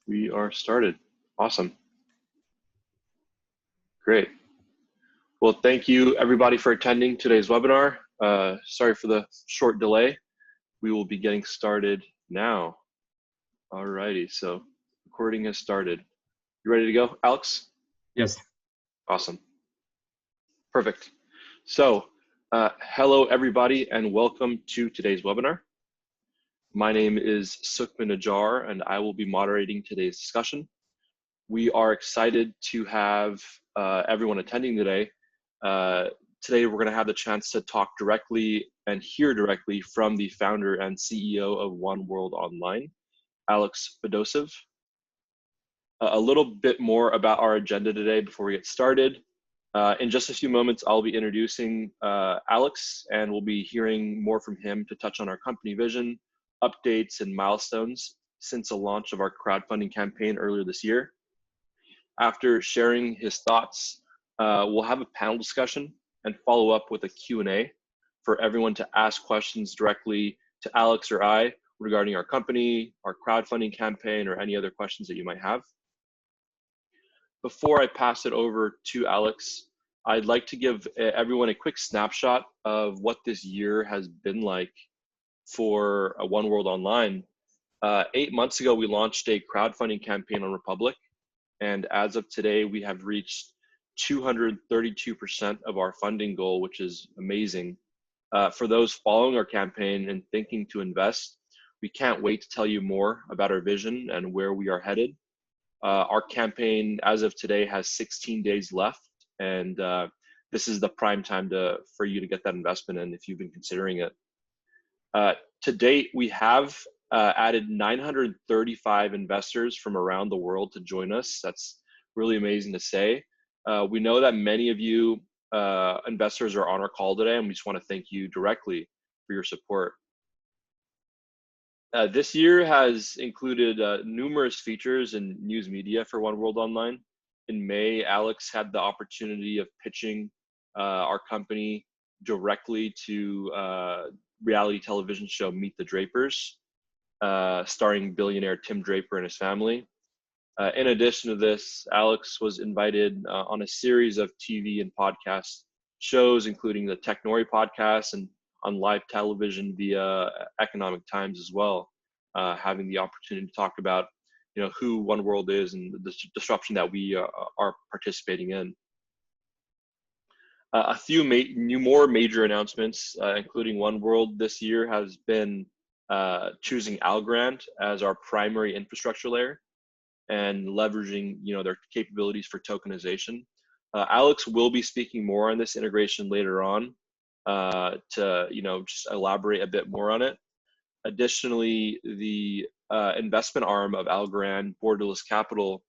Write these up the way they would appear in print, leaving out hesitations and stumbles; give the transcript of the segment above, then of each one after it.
We are started. Awesome. Great. Well, thank you everybody for attending today's webinar. Sorry for the short delay. We will be getting started now. Alrighty, so recording has started. You ready to go, Alex? Yes. Awesome. Perfect. So, hello everybody and welcome to today's webinar. My name is Sukhmen Nijjar and I will be moderating today's discussion. We are excited to have everyone attending today. Today we're going to have the chance to talk directly and hear directly from the founder and CEO of 1World Online, Alex Fedosseev. A little bit more about our agenda today before we get started. In just a few moments, I'll be introducing Alex, and we'll be hearing more from him to touch on our company vision, updates, and milestones since the launch of our crowdfunding campaign earlier this year. After sharing his thoughts, we'll have a panel discussion and follow up with a Q&A for everyone to ask questions directly to Alex or I regarding our company, our crowdfunding campaign, or any other questions that you might have. Before I pass it over to Alex, I'd like to give everyone a quick snapshot of what this year has been like for 1World Online. 8 months ago, we launched a crowdfunding campaign on Republic, and as of today, we have reached 232% of our funding goal, which is amazing. For those following our campaign and thinking to invest, we can't wait to tell you more about our vision and where we are headed. Our campaign, as of today, has 16 days left, and this is the prime time for you to get that investment in if you've been considering it. To date, we have added 935 investors from around the world to join us. That's really amazing to say. We know that many of you investors are on our call today, and we just want to thank you directly for your support. This year has included numerous features in news media for 1World Online. In May, Alex had the opportunity of pitching our company directly to reality television show Meet the Drapers, starring billionaire Tim Draper and his family. In addition to this, Alex was invited on a series of TV and podcast shows, including the Technori podcast and on live television via Economic Times as well, having the opportunity to talk about who 1World is and the disruption that we are participating in. A few more major announcements, including 1World this year, has been choosing Algorand as our primary infrastructure layer and leveraging their capabilities for tokenization. Alex will be speaking more on this integration later on to just elaborate a bit more on it. Additionally, the investment arm of Algorand, Borderless Capital,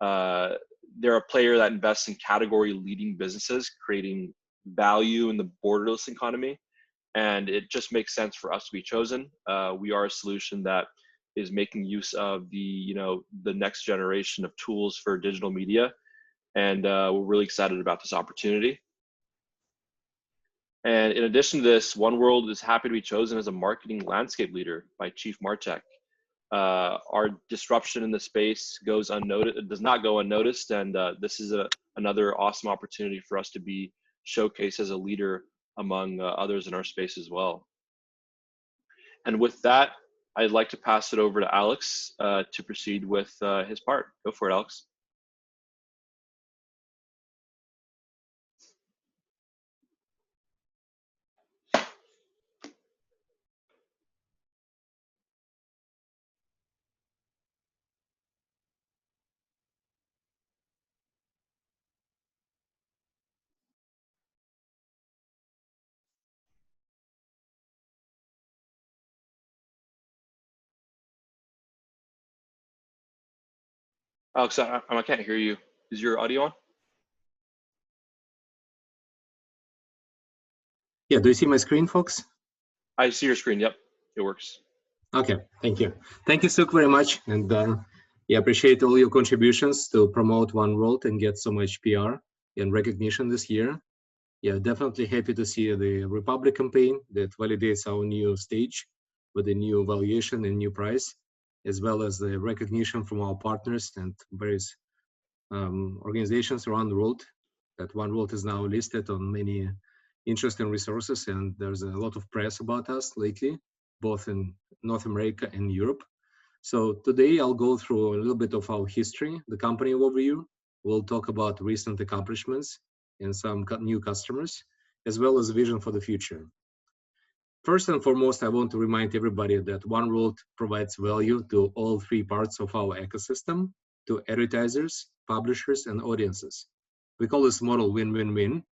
they're a player that invests in category leading businesses, creating value in the borderless economy. And it just makes sense for us to be chosen. We are a solution that is making use of the next generation of tools for digital media. And we're really excited about this opportunity. And in addition to this, 1World is happy to be chosen as a marketing landscape leader by Chief Martech. Our disruption in the space does not go unnoticed, and this is another awesome opportunity for us to be showcased as a leader among others in our space as well. And with that, I'd like to pass it over to Alex to proceed with his part. Go for it, Alex. Alex, I can't hear you. Is your audio on? Yeah, do you see my screen, folks? I see your screen, yep, it works. Okay, thank you. Thank you, Suk, very much. And yeah, appreciate all your contributions to promote 1World and get so much PR and recognition this year. Yeah, definitely happy to see the Republic campaign that validates our new stage with a new valuation and new price. as well as the recognition from our partners and various organizations around the world, that 1World is now listed on many interesting resources, and there's a lot of press about us lately, both in North America and Europe. So today I'll go through a little bit of our history, the company overview. We'll talk about recent accomplishments and some new customers, as well as vision for the future. First and foremost, I want to remind everybody that 1World provides value to all three parts of our ecosystem, to advertisers, publishers, and audiences. We call this model win-win-win.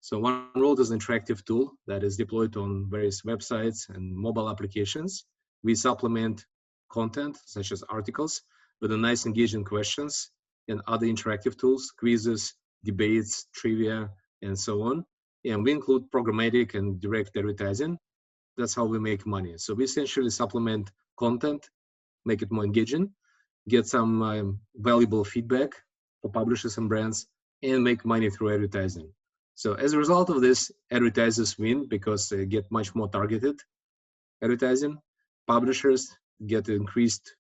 So 1World is an interactive tool that is deployed on various websites and mobile applications. We supplement content, such as articles, with a nice engaging questions and other interactive tools, quizzes, debates, trivia, and so on. And we include programmatic and direct advertising. That's how we make money. So we essentially supplement content, make it more engaging, get some valuable feedback for publishers and brands, and make money through advertising. So as a result of this, advertisers win because they get much more targeted advertising. Publishers get increased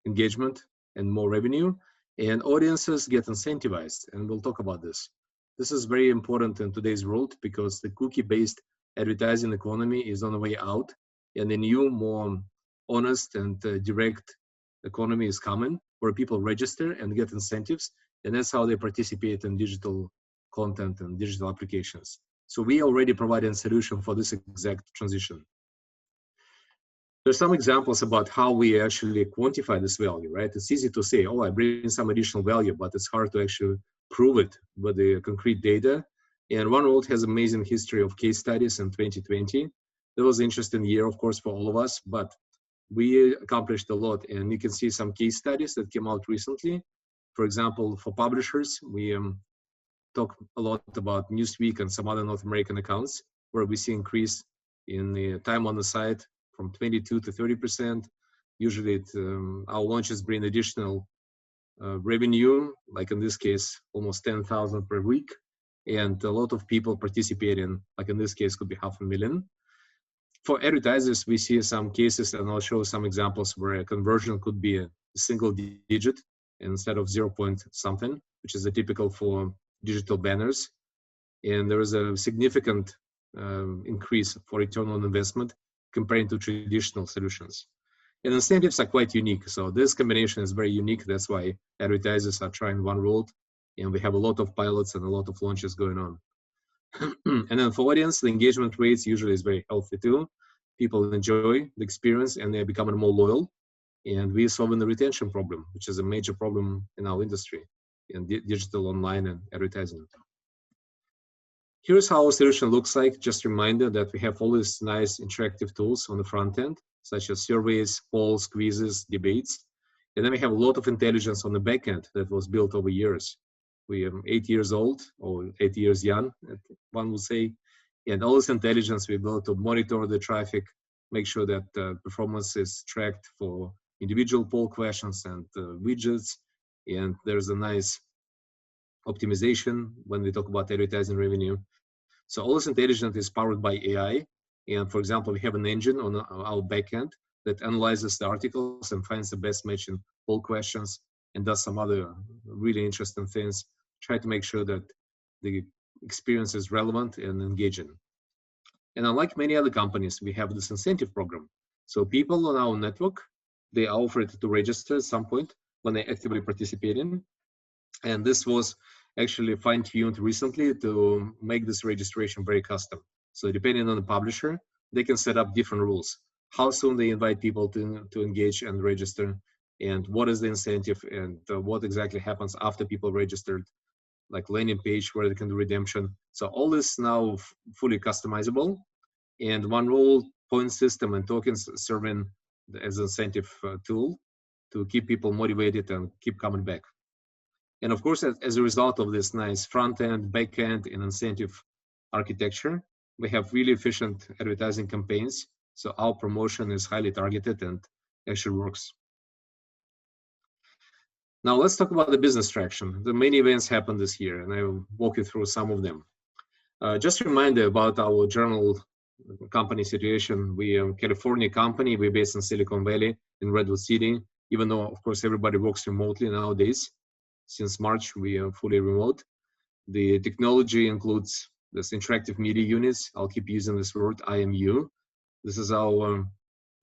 engagement and more revenue, and audiences get incentivized. And we'll talk about this. This is very important in today's world because the cookie-based advertising economy is on the way out, and a new, more honest and direct economy is coming, where people register and get incentives, and that's how they participate in digital content and digital applications. So we already provided a solution for this exact transition. There's some examples about how we actually quantify this value, right? It's easy to say, oh, I bring some additional value, but it's hard to actually prove it with the concrete data. And 1World has amazing history of case studies in 2020. That was an interesting year, of course, for all of us, but we accomplished a lot. And you can see some case studies that came out recently. For example, for publishers, we talk a lot about Newsweek and some other North American accounts, where we see increase in the time on the site from 22 to 30%. Usually our launches bring additional revenue, like in this case, almost 10,000 per week. And a lot of people participate in, like in this case, could be 500,000. For advertisers, we see some cases, and I'll show some examples where a conversion could be a single digit instead of 0 point something, which is atypical for digital banners. And there is a significant increase for return on investment comparing to traditional solutions. And incentives are quite unique. So this combination is very unique. That's why advertisers are trying 1World, and we have a lot of pilots and a lot of launches going on. And then for audience, the engagement rates usually is very healthy too. People enjoy the experience and they're becoming more loyal. And we're solving the retention problem, which is a major problem in our industry, in digital, online, and advertising. Here's how our solution looks like. Just a reminder that we have all these nice interactive tools on the front end, such as surveys, polls, quizzes, debates. And then we have a lot of intelligence on the back end that was built over years. We are 8 years old, or 8 years young, one would say. And all this intelligence we built to monitor the traffic, make sure that performance is tracked for individual poll questions and widgets. And there's a nice optimization when we talk about advertising revenue. So all this intelligence is powered by AI. And for example, we have an engine on our backend that analyzes the articles and finds the best match in poll questions and does some other really interesting things, try to make sure that the experience is relevant and engaging. And unlike many other companies, we have this incentive program. So people on our network, they are offered to register at some point when they actively participate in. And this was actually fine-tuned recently to make this registration very custom. So depending on the publisher, they can set up different rules. How soon they invite people to engage and register, and what is the incentive, and what exactly happens after people registered, like landing page where they can do redemption. So all this now fully customizable, and 1World point system and tokens serving as an incentive tool to keep people motivated and keep coming back. And of course, as a result of this nice front end, back end, and incentive architecture, we have really efficient advertising campaigns. So our promotion is highly targeted and actually works. Now let's talk about the business traction. The many events happened this year, and I will walk you through some of them. Just a reminder about our general company situation. We are a California company. We're based in Silicon Valley in Redwood City, even though, of course, everybody works remotely nowadays. Since March, we are fully remote. The technology includes this interactive media units. I'll keep using this word, IMU. This is our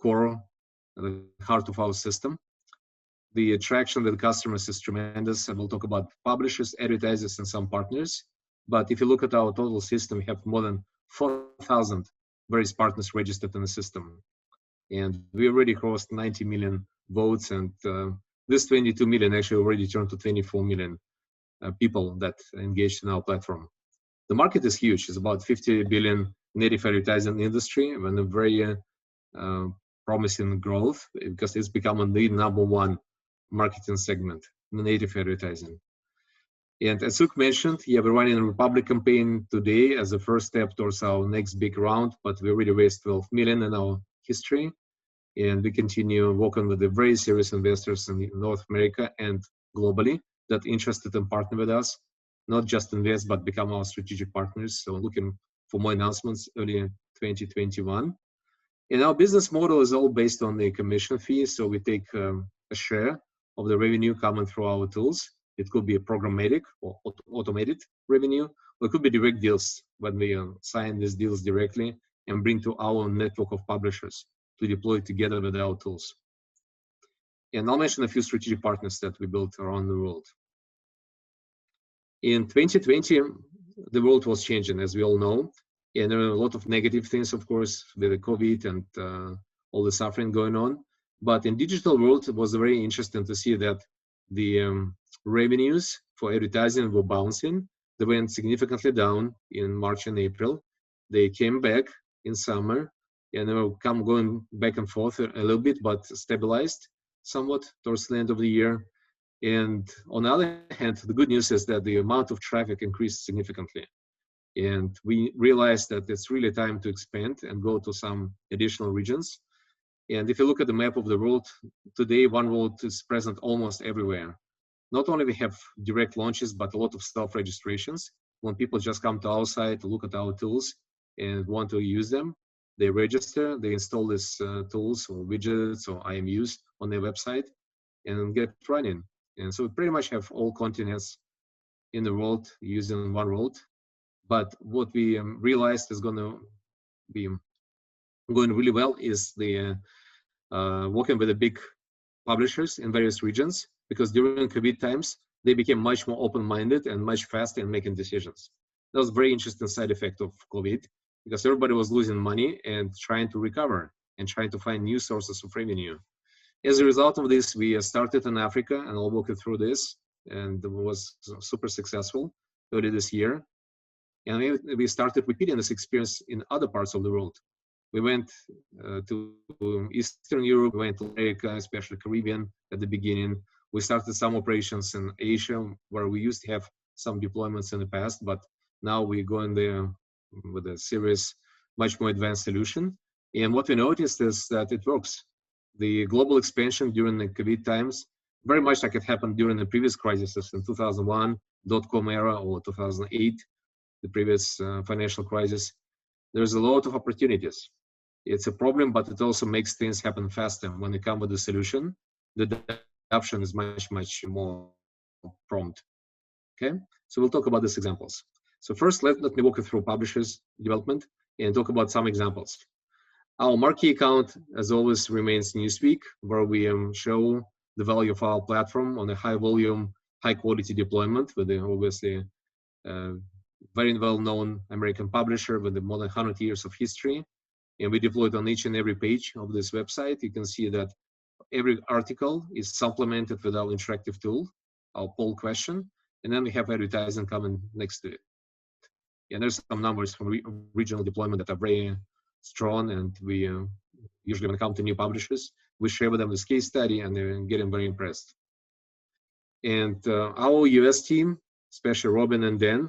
core, the heart of our system. The attraction with customers is tremendous, and we'll talk about publishers, advertisers, and some partners. But if you look at our total system, we have more than 4,000 various partners registered in the system. And we already crossed 90 million votes, and this 22 million actually already turned to 24 million people that engaged in our platform. The market is huge. It's about 50 billion native advertising industry, and a very promising growth because it's becoming the #1 marketing segment, native advertising. And as Suk mentioned, yeah, we're running a Republic campaign today as a first step towards our next big round, but we already raised 12 million in our history. And we continue working with the very serious investors in North America and globally that are interested in partnering with us, not just invest, but become our strategic partners. So looking for more announcements early 2021. And our business model is all based on the commission fee. So we take a share of the revenue coming through our tools. It could be a programmatic or automated revenue, or it could be direct deals when we sign these deals directly and bring to our network of publishers to deploy together with our tools. And I'll mention a few strategic partners that we built around the world. In 2020, the world was changing, as we all know. And there are a lot of negative things, of course, with the COVID and all the suffering going on. But in digital world, it was very interesting to see that the revenues for advertising were bouncing. They went significantly down in March and April. They came back in summer, and they will come going back and forth a little bit, but stabilized somewhat towards the end of the year. And on the other hand, the good news is that the amount of traffic increased significantly. And we realized that it's really time to expand and go to some additional regions. And if you look at the map of the world, today 1World is present almost everywhere. Not only we have direct launches, but a lot of self-registrations. When people just come to our site to look at our tools and want to use them, they register, they install these tools or widgets or IMUs on their website and get running. And so we pretty much have all continents in the world using 1World. But what we realized is going to be going really well is the working with the big publishers in various regions, because during COVID times, they became much more open-minded and much faster in making decisions. That was a very interesting side effect of COVID, because everybody was losing money and trying to recover and trying to find new sources of revenue. As a result of this, we started in Africa, and I'll walk you through this, and it was super successful early this year. And we started repeating this experience in other parts of the world. We went to Eastern Europe, we went to America, especially Caribbean at the beginning. We started some operations in Asia, where we used to have some deployments in the past, but now we're going there with a serious, much more advanced solution. And what we noticed is that it works. The global expansion during the COVID times, very much like it happened during the previous crises in 2001, dot-com era, or 2008, the previous financial crisis. There's a lot of opportunities. It's a problem, but it also makes things happen faster. When you come with a solution, the adoption is much, much more prompt. Okay, so we'll talk about these examples. So first, let me walk you through publishers development and talk about some examples. Our marquee account, as always, remains Newsweek, where we show the value of our platform on a high volume, high quality deployment with the obviously very well-known American publisher with more than 100 years of history. And we deploy it on each and every page of this website. You can see that every article is supplemented with our interactive tool, our poll question, and then we have advertising coming next to it. And there's some numbers from regional deployment that are very strong, and we usually when it comes to new publishers, we share with them this case study, and they're getting very impressed. And our US team, especially Robin and Dan,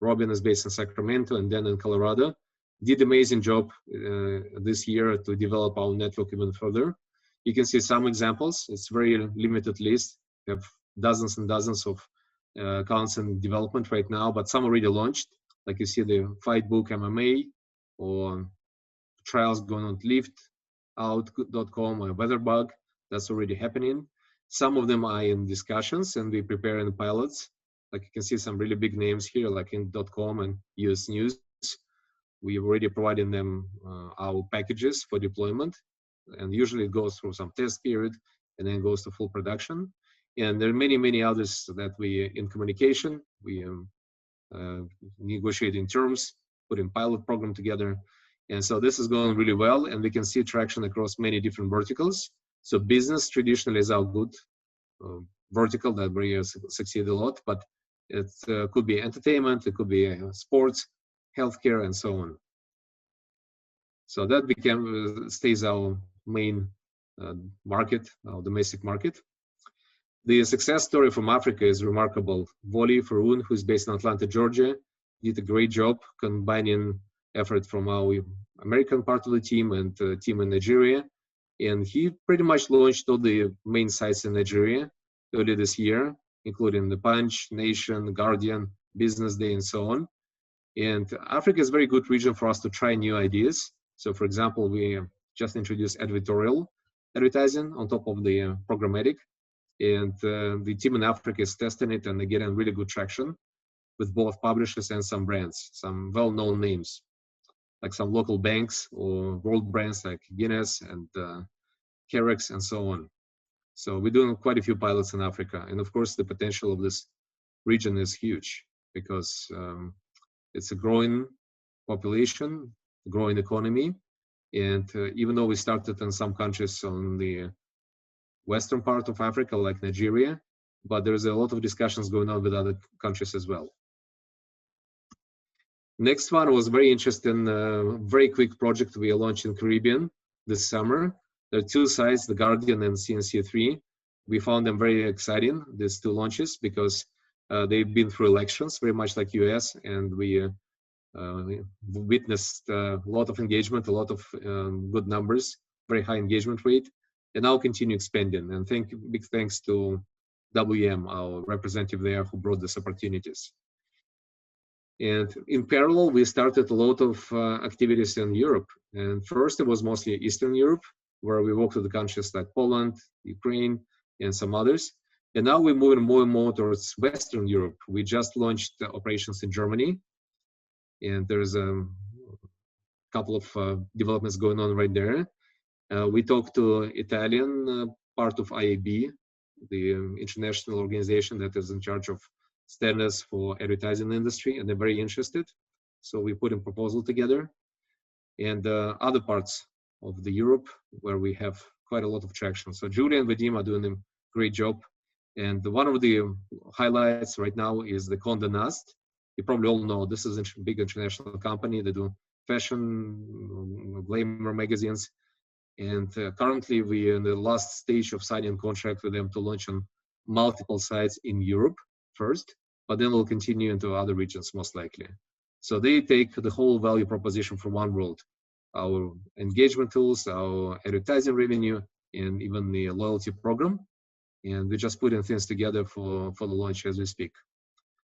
Robin is based in Sacramento and Dan in Colorado, did an amazing job this year to develop our network even further. You can see some examples. It's a very limited list. We have dozens and dozens of accounts in development right now, but some already launched. Like you see the Fight Book MMA, or trials going on liftout.com or Weatherbug. That's already happening. Some of them are in discussions and we prepare in pilots. Like you can see some really big names here, like in .com and US News. We've already provided them our packages for deployment. And usually it goes through some test period and then goes to full production. And there are many, many others that we in communication, we negotiating terms, putting pilot program together. And so this is going really well, and we can see traction across many different verticals. So business traditionally is our good vertical that we succeed a lot, but it could be entertainment, it could be sports, healthcare, and so on. So that stays our main market, our domestic market. The success story from Africa is remarkable. Wally Faroon, who's based in Atlanta, Georgia, did a great job combining effort from our American part of the team and team in Nigeria. And he pretty much launched all the main sites in Nigeria early this year, including The Punch, Nation, Guardian, Business Day, and so on. And Africa is a very good region for us to try new ideas. So for example, we just introduced editorial advertising on top of the programmatic. And the team in Africa is testing it and they're getting really good traction with both publishers and some brands, some well-known names, like some local banks or world brands like Guinness and Carex and so on. So we're doing quite a few pilots in Africa. And of course, the potential of this region is huge because it's a growing population, growing economy. And even though we started in some countries on the western part of Africa, like Nigeria, but there's a lot of discussions going on with other countries as well. Next one was very interesting, very quick project we launched in Caribbean this summer. There are two sites, The Guardian and CNC3. We found them very exciting, these two launches, because they've been through elections, very much like US, and we witnessed a lot of engagement, a lot of good numbers, very high engagement rate, and now continue expanding. And big thanks to WM, our representative there, who brought these opportunities. And in parallel, we started a lot of activities in Europe. And first, it was mostly Eastern Europe, where we worked with the countries like Poland, Ukraine, and some others. And now we're moving more and more towards Western Europe. We just launched operations in Germany. And there's a couple of developments going on right there. We talked to Italian part of IAB, the international organization that is in charge of standards for advertising industry, and they're very interested. So we put a proposal together. And other parts of the Europe where we have quite a lot of traction. So Julia and Vadim are doing a great job. And one of the highlights right now is the Condé Nast. You probably all know this is a big international company. They do fashion, glamour magazines. And currently we are in the last stage of signing contract with them to launch on multiple sites in Europe first, but then we'll continue into other regions most likely. So they take the whole value proposition from 1World, our engagement tools, our advertising revenue, and even the loyalty program. And we're just putting things together for the launch as we speak.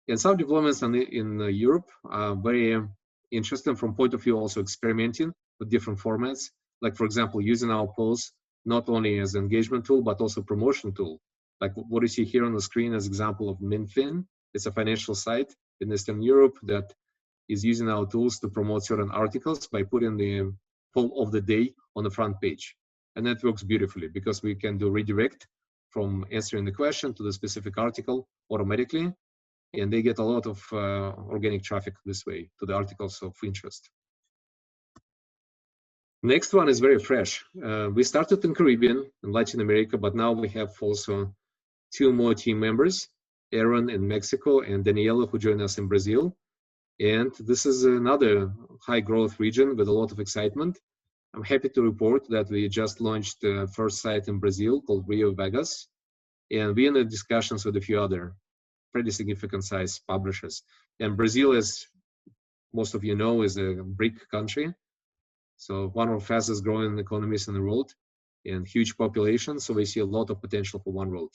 And some deployments in Europe are very interesting from point of view also experimenting with different formats. Like for example, using our polls not only as an engagement tool, but also promotion tool. Like what you see here on the screen as example of Minfin. It's a financial site in Eastern Europe that is using our tools to promote certain articles by putting the poll of the day on the front page. And that works beautifully because we can do redirect from answering the question to the specific article automatically. And they get a lot of organic traffic this way to the articles of interest. Next one is very fresh. We started in Caribbean and Latin America, but now we have also 2 more team members, Aaron in Mexico and Daniela, who joined us in Brazil. And this is another high growth region with a lot of excitement. I'm happy to report that we just launched the first site in Brazil called Rio Vegas. And we're in the discussions with a few other pretty significant size publishers. And Brazil, as most of you know, is a BRIC country. So one of the fastest growing economies in the world and huge population. So we see a lot of potential for 1World.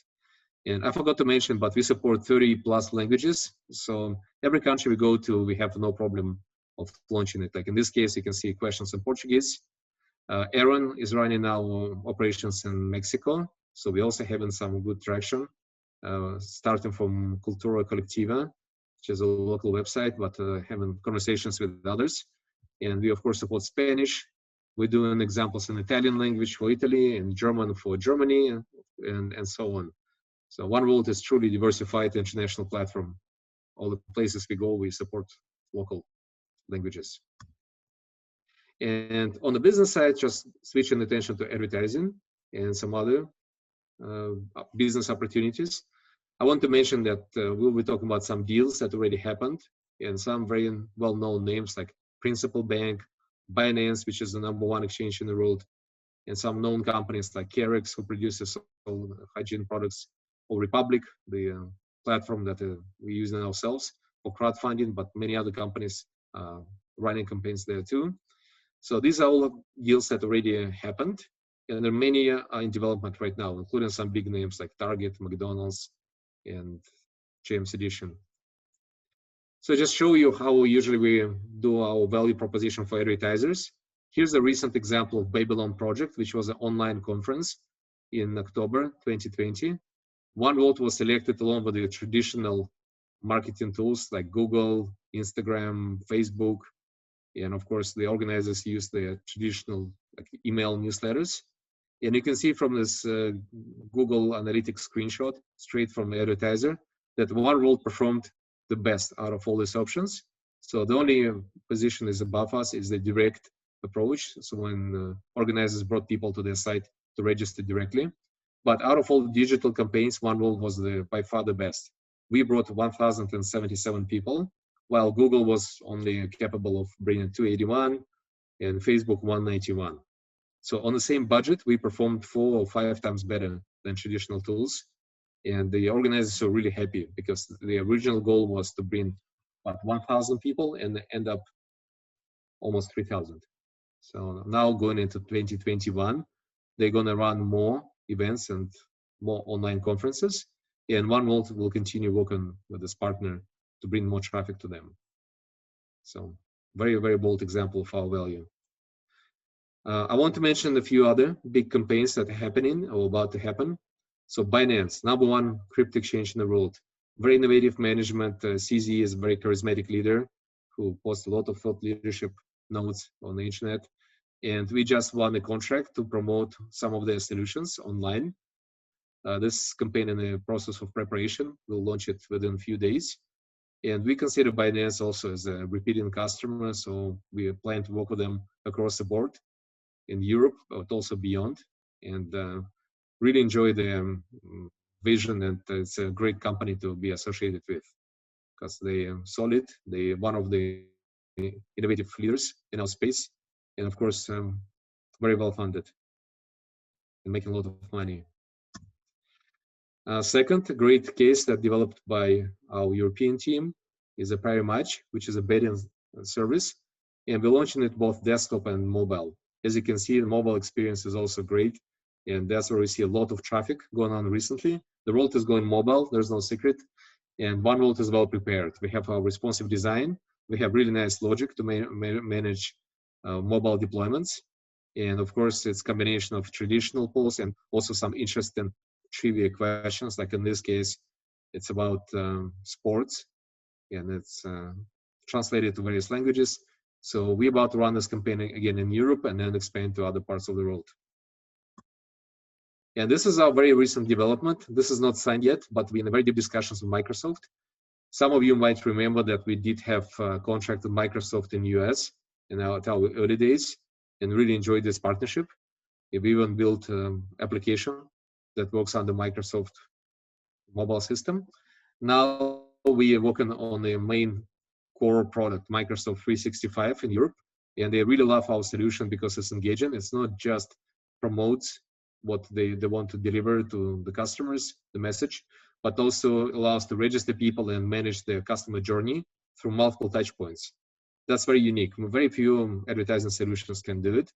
And I forgot to mention, but we support 30+ languages. So every country we go to, we have no problem of launching it. Like in this case, you can see questions in Portuguese. Aaron is running our operations in Mexico, so we also having some good traction, starting from Cultura Colectiva, which is a local website, but having conversations with others. And we, of course, support Spanish. We're doing examples in Italian language for Italy and German for Germany, and so on. So 1World is truly diversified international platform. All the places we go, we support local languages. And on the business side, just switching attention to advertising and some other business opportunities. I want to mention that we'll be talking about some deals that already happened and some very well-known names like Principal Bank, Binance, which is the #1 exchange in the world, and some known companies like Carex, who produces hygiene products, or Republic, the platform that we're using ourselves for crowdfunding, but many other companies running campaigns there too. So these are all deals that already happened, and there are many in development right now, including some big names like Target, McDonald's, and James Edition. So just show you how usually we do our value proposition for advertisers. Here's a recent example of Babylon Project, which was an online conference in October 2020. 1World was selected along with the traditional marketing tools like Google, Instagram, Facebook, and of course the organizers use the traditional like email newsletters. And you can see from this Google Analytics screenshot straight from the advertiser that 1World performed the best out of all these options. So the only position is above us is the direct approach. So when organizers brought people to their site to register directly. But out of all the digital campaigns, 1World was by far the best. We brought 1,077 people, while Google was only capable of bringing 281 and Facebook 191. So on the same budget, we performed 4 or 5 times better than traditional tools. And the organizers are really happy because the original goal was to bring about 1,000 people and end up almost 3,000. So now going into 2021, they're going to run more events and more online conferences. And 1World will continue working with this partner to bring more traffic to them. So very, very bold example of our value. I want to mention a few other big campaigns that are happening or about to happen. So Binance, #1 crypto exchange in the world. Very innovative management. CZ is a very charismatic leader who posts a lot of thought leadership notes on the internet. And we just won a contract to promote some of their solutions online. This campaign in the process of preparation. We'll launch it within a few days. And we consider Binance also as a repeating customer, so we plan to work with them across the board in Europe, but also beyond. And really enjoy the vision, and it's a great company to be associated with because they are solid. They're one of the innovative leaders in our space, and of course, very well funded and making a lot of money. Second, a great case that developed by our European team is a Prior Match, which is a betting service, and we're launching it both desktop and mobile. As you can see, the mobile experience is also great, and that's where we see a lot of traffic going on recently. The world is going mobile, there's no secret, and 1World is well prepared. We have our responsive design, we have really nice logic to manage mobile deployments, and of course, it's a combination of traditional polls and also some interesting trivia questions, like in this case, it's about sports, and it's translated to various languages. So we're about to run this campaign again in Europe and then expand to other parts of the world. And this is our very recent development. This is not signed yet, but we're in very deep discussions with Microsoft. Some of you might remember that we did have a contract with Microsoft in the US in our early days and really enjoyed this partnership. We even built an application that works on the Microsoft mobile system. Now we are working on the main core product, Microsoft 365 in Europe, and they really love our solution because it's engaging. It's not just promotes what they want to deliver to the customers, the message, but also allows to register people and manage their customer journey through multiple touch points. That's very unique. Very few advertising solutions can do it.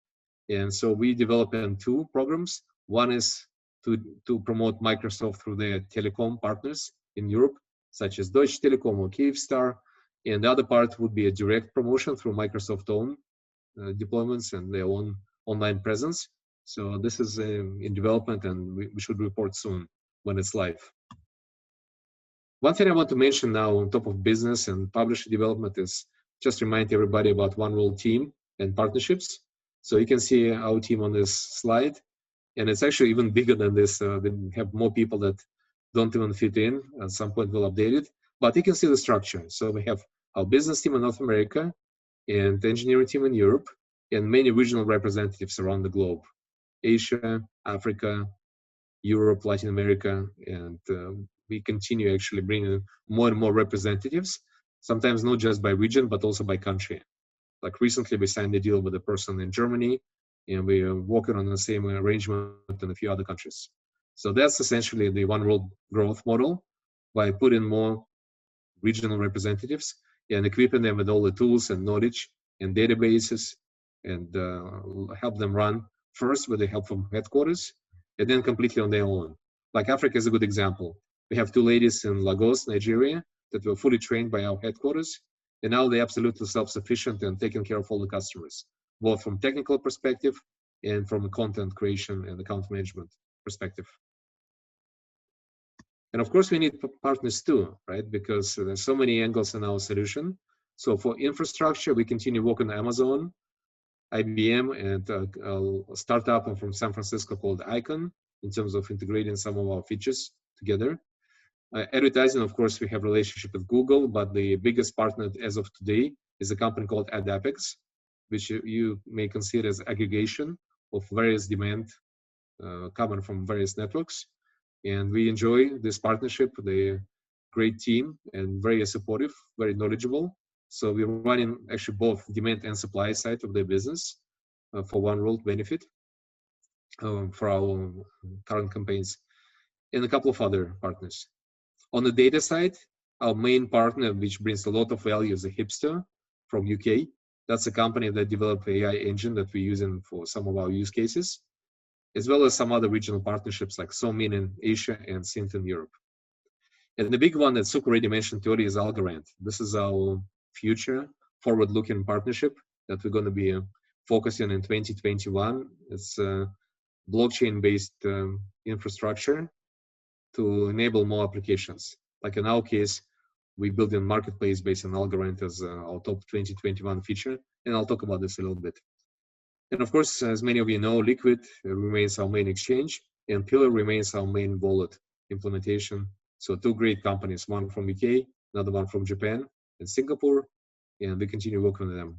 And so we developed 2 programs. One is to promote Microsoft through their telecom partners in Europe, such as Deutsche Telekom or Kyivstar. And the other part would be a direct promotion through Microsoft own deployments and their own online presence. So this is in development, and we should report soon when it's live. One thing I want to mention now on top of business and publisher development is just remind everybody about 1World team and partnerships. So you can see our team on this slide, and it's actually even bigger than this. We have more people that don't even fit in. At some point we'll update it, but you can see the structure. So we have our business team in North America and the engineering team in Europe, and many regional representatives around the globe: Asia, Africa, Europe, Latin America, and we continue actually bringing more and more representatives, sometimes not just by region, but also by country. Like recently, we signed a deal with a person in Germany, and we are working on the same arrangement in a few other countries. So that's essentially the 1World growth model, by putting more regional representatives and equipping them with all the tools and knowledge and databases, and help them run first with the help from headquarters, and then completely on their own. Like Africa is a good example. We have 2 ladies in Lagos, Nigeria, that were fully trained by our headquarters, and now they're absolutely self-sufficient and taking care of all the customers, both from technical perspective and from a content creation and account management perspective. And of course, we need partners too, right? Because there's so many angles in our solution. So for infrastructure, we continue working on Amazon, IBM, and a startup from San Francisco called Icon, in terms of integrating some of our features together. Advertising, of course, we have a relationship with Google, but the biggest partner as of today is a company called AdApex, which you may consider as aggregation of various demand coming from various networks. And we enjoy this partnership. They're a great team and very supportive, very knowledgeable. So we're running actually both demand and supply side of their business for 1World benefit for our current campaigns, and a couple of other partners. On the data side, our main partner, which brings a lot of value, is a Hipster from UK. That's a company that developed an AI engine that we're using for some of our use cases, as well as some other regional partnerships like SoMin in Asia and Synth in Europe. And the big one that Suk already mentioned earlier is Algorand. This is our future forward-looking partnership that we're going to be focusing in 2021. It's a blockchain-based infrastructure to enable more applications. Like in our case, we built a marketplace based on Algorand as our top 2021 feature, and I'll talk about this a little bit. And of course, as many of you know, Liquid remains our main exchange, and Pillar remains our main wallet implementation. So 2 great companies, one from UK, another one from Japan and Singapore, and we continue working with them.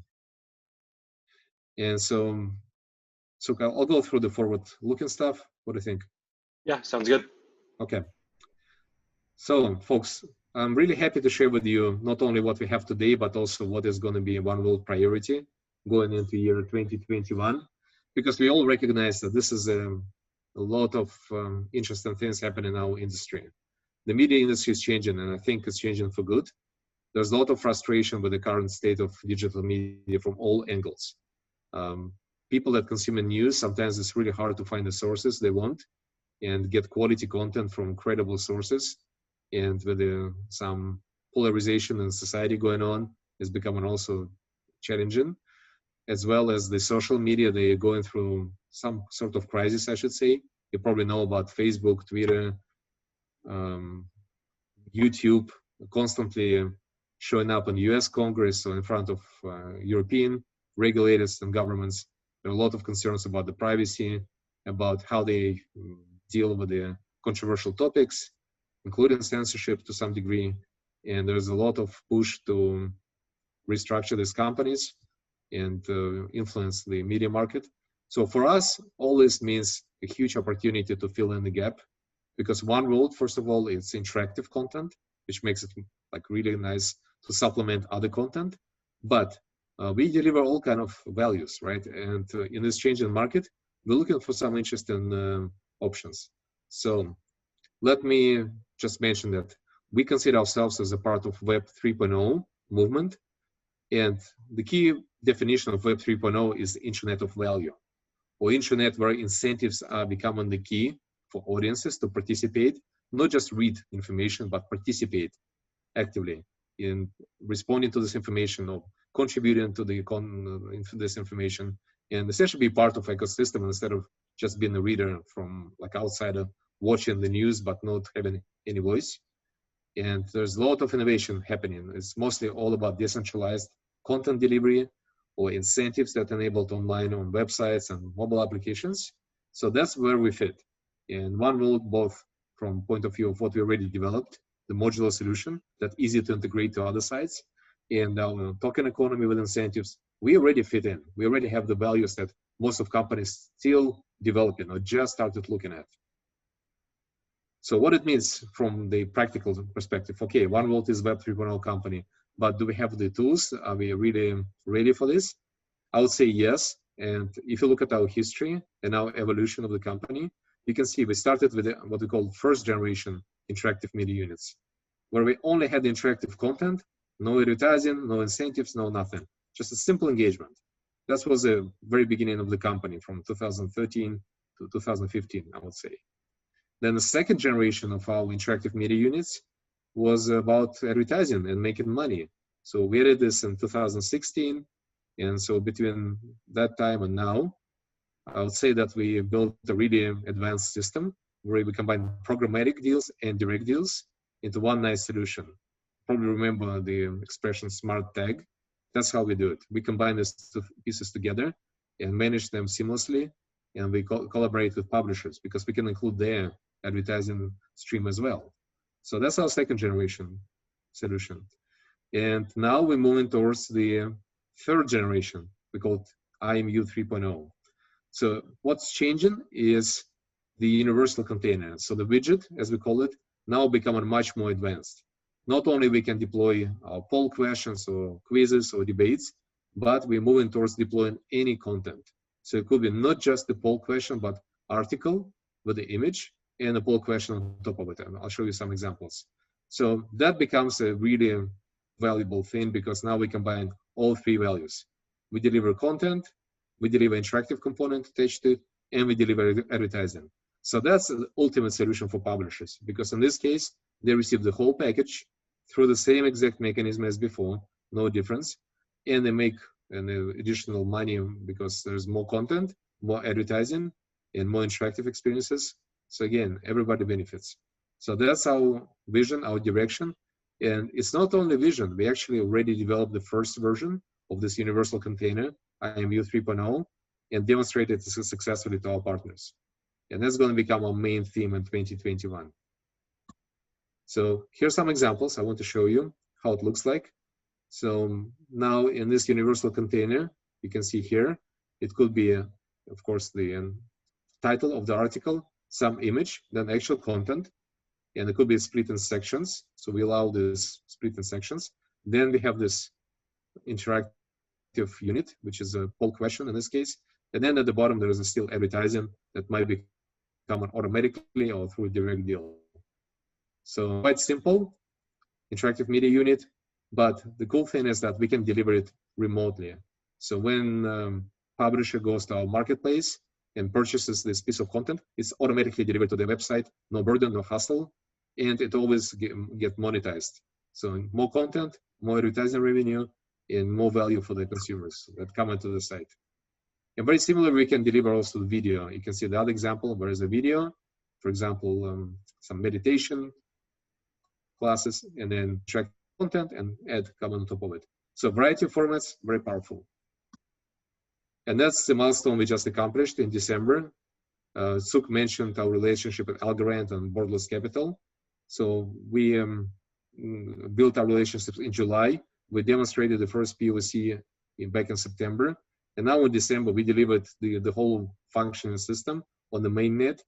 And so I'll go through the forward-looking stuff. What do you think? Yeah, sounds good. Okay. So, folks, I'm really happy to share with you not only what we have today, but also what is going to be a 1World priority going into year 2021, because we all recognize that this is a lot of interesting things happening in our industry. The media industry is changing, and I think it's changing for good. There's a lot of frustration with the current state of digital media from all angles. People that consume news, sometimes it's really hard to find the sources they want and get quality content from credible sources. And with some polarization in society going on, it's becoming also challenging, as well as the social media. They are going through some sort of crisis, I should say. You probably know about Facebook, Twitter, YouTube, constantly showing up in US Congress or in front of European regulators and governments. There are a lot of concerns about the privacy, about how they deal with the controversial topics, including censorship to some degree. And there's a lot of push to restructure these companies and influence the media market. So for us, all this means a huge opportunity to fill in the gap, because 1World, first of all, it's interactive content, which makes it like really nice to supplement other content. But we deliver all kind of values, right? And in this changing market, we're looking for some interesting options. So let me just mention that we consider ourselves as a part of Web 3.0 movement. And the key definition of Web 3.0 is Internet of Value, or Internet where incentives are becoming the key for audiences to participate, not just read information, but participate actively. in responding to this information or contributing to this information, and essentially be part of ecosystem instead of just being a reader from like outsider watching the news but not having any voice. And there's a lot of innovation happening. It's mostly all about decentralized content delivery or incentives that enabled online on websites and mobile applications. So that's where we fit. In 1World, both from point of view of what we already developed, the modular solution that's easy to integrate to other sites, and our token economy with incentives, we already fit in. We already have the values that most of companies still developing or just started looking at. So what it means from the practical perspective, okay, 1World is Web 3.0 company, but do we have the tools? Are we really ready for this? I would say yes. And if you look at our history and our evolution of the company, you can see we started with what we call first generation interactive media units, where we only had interactive content, no advertising, no incentives, no nothing, just a simple engagement. That was the very beginning of the company from 2013 to 2015, I would say. Then the second generation of our interactive media units was about advertising and making money. So we did this in 2016. And so between that time and now, I would say that we built a really advanced system where we combine programmatic deals and direct deals into one nice solution. Probably remember the expression smart tag. That's how we do it. We combine these two pieces together and manage them seamlessly. And we collaborate with publishers because we can include their advertising stream as well. So that's our second generation solution. And now we're moving towards the third generation. We call it IMU 3.0. So what's changing is the universal container. So the widget, as we call it, now becoming much more advanced. Not only we can deploy our poll questions or quizzes or debates, but we're moving towards deploying any content. So it could be not just the poll question, but article with the image and a poll question on top of it. And I'll show you some examples. So that becomes a really valuable thing because now we combine all three values. We deliver content, we deliver interactive component attached to it, and we deliver advertising. So that's the ultimate solution for publishers because in this case, they receive the whole package through the same exact mechanism as before, no difference, and they make an additional money because there's more content, more advertising, and more interactive experiences. So again, everybody benefits. So that's our vision, our direction. And it's not only vision, we actually already developed the first version of this universal container, IMU 3.0, and demonstrated it successfully to our partners. And that's going to become our main theme in 2021. So here's some examples I want to show you how it looks like. So now in this universal container, you can see here, it could be, of course, the title of the article, some image, then actual content, and it could be split in sections. So we allow this split in sections. Then we have this interactive unit, which is a poll question in this case. And then at the bottom, there is still advertising that might be coming automatically or through a direct deal. So quite simple, interactive media unit, but the cool thing is that we can deliver it remotely. So when publisher goes to our marketplace and purchases this piece of content, it's automatically delivered to the website, no burden, no hassle, and it always get monetized. So more content, more advertising revenue, and more value for the consumers that come into the site. And very similar, we can deliver also video. You can see the other example where is a video, for example, some meditation classes, and then track content and add comment on top of it. So variety of formats, very powerful. And that's the milestone we just accomplished in December. Suk mentioned our relationship with Algorand and Borderless Capital. So we built our relationships in July. We demonstrated the first POC back in September. And now in December, we delivered the whole functioning system on the mainnet.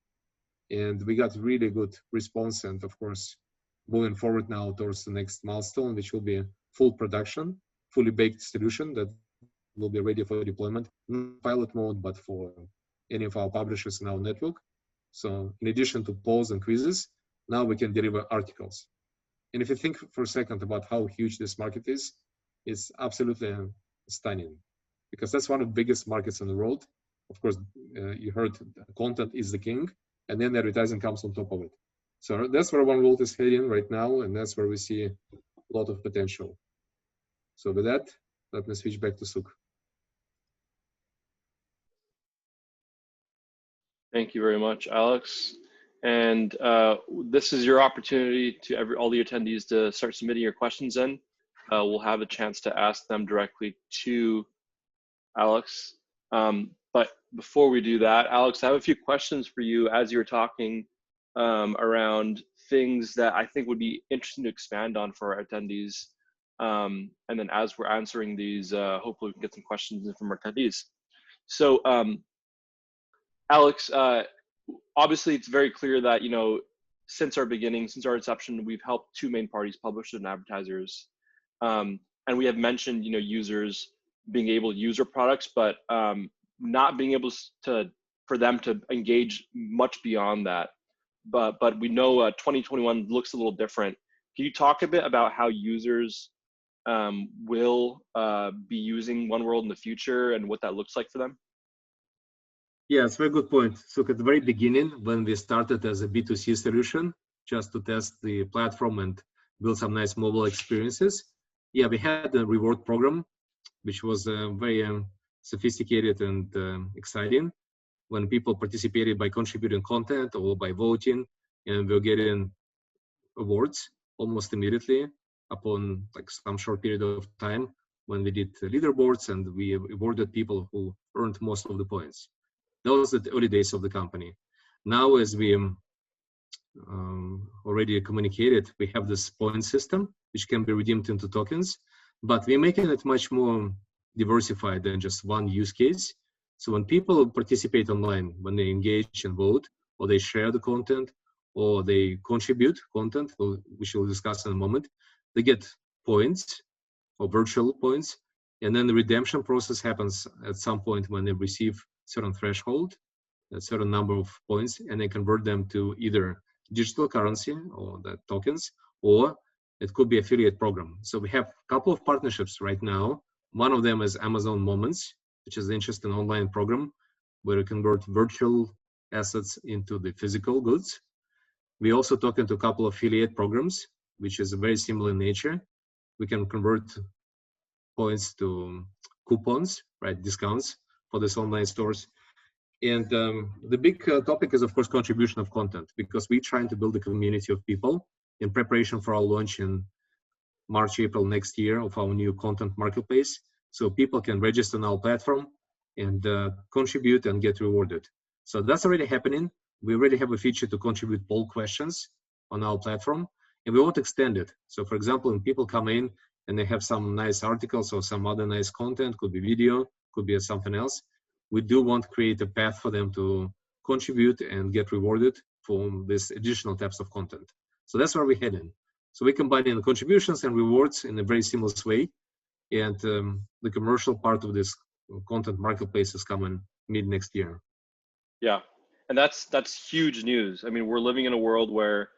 And we got really good response. And of course, moving forward now towards the next milestone, which will be full production, fully baked solution that will be ready for deployment, not pilot mode, but for any of our publishers in our network. So in addition to polls and quizzes, now we can deliver articles. And if you think for a second about how huge this market is, it's absolutely stunning because that's one of the biggest markets in the world. Of course, you heard content is the king, and then the advertising comes on top of it. So that's where 1World is heading right now, and that's where we see a lot of potential. So with that, let me switch back to Suk. Thank you very much, Alex. And this is your opportunity to all the attendees to start submitting your questions in. We'll have a chance to ask them directly to Alex. But before we do that, Alex, I have a few questions for you as you're talking around things that I think would be interesting to expand on for our attendees. And then as we're answering these, hopefully we can get some questions from our attendees. So Alex, obviously it's very clear that, you know, since our beginning, since our inception, we've helped two main parties, publishers and advertisers. And we have mentioned, you know, users being able to use our products, but not being able to, for them to engage much beyond that. But we know 2021 looks a little different. Can you talk a bit about how users will be using 1World in the future and what that looks like for them? Yeah, it's a very good point. So at the very beginning, when we started as a B2C solution, just to test the platform and build some nice mobile experiences, yeah, we had a reward program, which was very sophisticated and exciting. When people participated by contributing content or by voting, and we were getting awards almost immediately upon like some short period of time when we did leaderboards, and we awarded people who earned most of the points. Those are the early days of the company. Now, as we already communicated, we have this point system, which can be redeemed into tokens, but we're making it much more diversified than just one use case. So when people participate online, when they engage and vote, or they share the content, or they contribute content, which we'll discuss in a moment, they get points or virtual points. And then the redemption process happens at some point when they receive certain threshold, a certain number of points, and they convert them to either digital currency or the tokens, or it could be affiliate program. So we have a couple of partnerships right now. One of them is Amazon Moments, which is an interesting online program where you convert virtual assets into the physical goods. We also talking to a couple of affiliate programs, which is very similar in nature. We can convert points to coupons, right? Discounts for these online stores. And the big topic is, of course, contribution of content, because we're trying to build a community of people in preparation for our launch in March, April next year of our new content marketplace. So people can register on our platform and contribute and get rewarded. So that's already happening. We already have a feature to contribute poll questions on our platform, and we want to extend it. So for example, when people come in and they have some nice articles or some other nice content, could be video, could be something else, we do want to create a path for them to contribute and get rewarded for this additional types of content. So that's where we're heading. So we combine in contributions and rewards in a very seamless way. And the commercial part of this content marketplace is coming mid next year. Yeah, and that's huge news. I mean, we're living in a world where,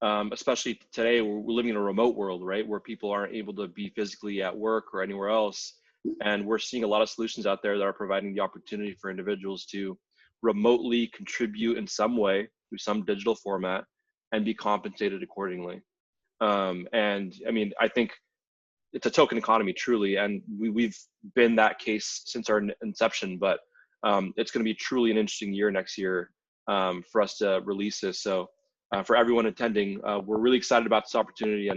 especially today, we're living in a remote world, right? Where people aren't able to be physically at work or anywhere else. And we're seeing a lot of solutions out there that are providing the opportunity for individuals to remotely contribute in some way through some digital format and be compensated accordingly. And I mean, I think it's a token economy truly, and we've been that case since our inception, but it's going to be truly an interesting year next year for us to release this. So for everyone attending, we're really excited about this opportunity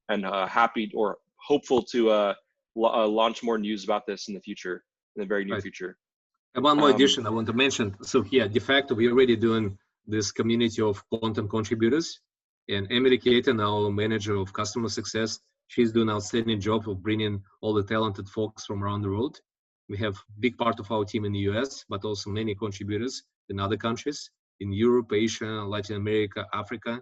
and happy or hopeful to launch more news about this in the future, in the very near future. And one more addition I want to mention. So here, de facto, we're already doing this community of content contributors, and Emily Caton, our manager of customer success, she's doing an outstanding job of bringing all the talented folks from around the world. We have a big part of our team in the US, but also many contributors in other countries, in Europe, Asia, Latin America, Africa,